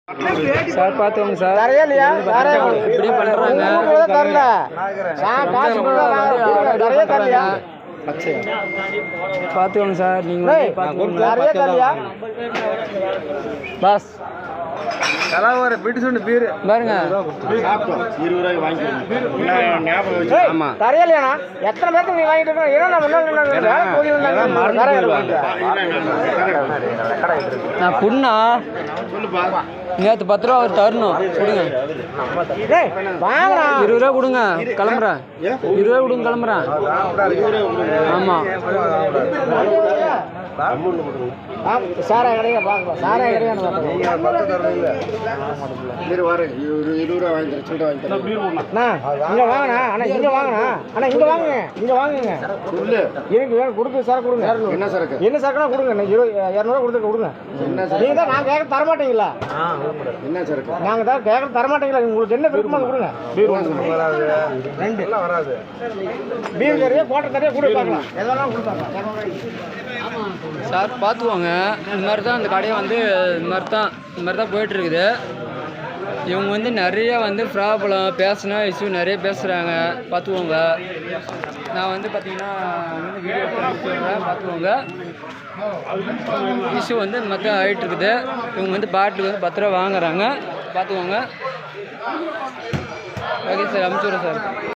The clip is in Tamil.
சார் பார்த்துக்கோங்க சார். தரையா இல்லையா? இப்படி பண்றாங்க. தரல நிறைய தரலையா? பார்த்துக்கோங்க சார். நீங்க நிறைய தரலையா? பாஸ் கலாவர பிட்டு சொன்ன பீர் பாருங்க. 20 ரூபாய்க்கு வாங்கிக்கோங்க. ஆமா. தரையிலையாண்ணா எத்தனை பேருக்கு நீ வாங்கிட்டு இருக்கோம்? ஏன்னா நம்ம நான் புண்ணா நேற்று 10 ரூபா அவர் தரணும். கொடுங்க. வாங்கண்ணா 20 ரூபா கொடுங்க. கிளம்புறேன். 20 ரூபா கொடுங்க. கிளம்புறேன். ஆமா. சாராய கடையா பார்க்கலாம். சாராய கடையா இங்க வாங்கண்ணா. அண்ணா இங்க வாங்கண்ணா. அண்ணா இங்க வாங்குங்க. இங்க வாங்குங்க. எனக்கு கொடுத்து சரக்கு கொடுங்க. என்ன சரக்கு? என்ன சரக்குனா கொடுங்க. 200 கொடுத்து கொடுங்க. நீங்க தான் நான் கேட்க தரமாட்டீங்களா? என்ன சரக்கு? நாங்க தான் கேட்க தரமாட்டீங்களா? உங்களுக்கு என்ன விருப்பமா கொடுங்க. ரெண்டு எல்லாம் வராது. பீர் கறியா கோட்டை கறியா கூட பார்க்கலாம். எதெல்லாம் கொடுப்பாங்க சார் பார்த்துக்கோங்க. இந்த மாதிரி தான் அந்த கடையை வந்து இந்த மாதிரி தான் போயிட்டுருக்குது. இவங்க வந்து நிறைய வந்து ப்ராப்ளம் பேசினா இஷ்யூ நிறைய பேசுகிறாங்க. பார்த்துக்கோங்க. நான் வந்து பார்த்தீங்கன்னா வந்து வீடியோ எடுத்து பார்த்துக்கோங்க. இஷ்யூ வந்து இந்த மாதிரி தான் ஆகிட்டுருக்குது. இவங்க வந்து பாட்டிலுக்கு வந்து 10 ரூபா வாங்குறாங்க. பார்த்துக்கோங்க. ஓகே சார், அனுப்பிச்சி விட்றேன் சார்.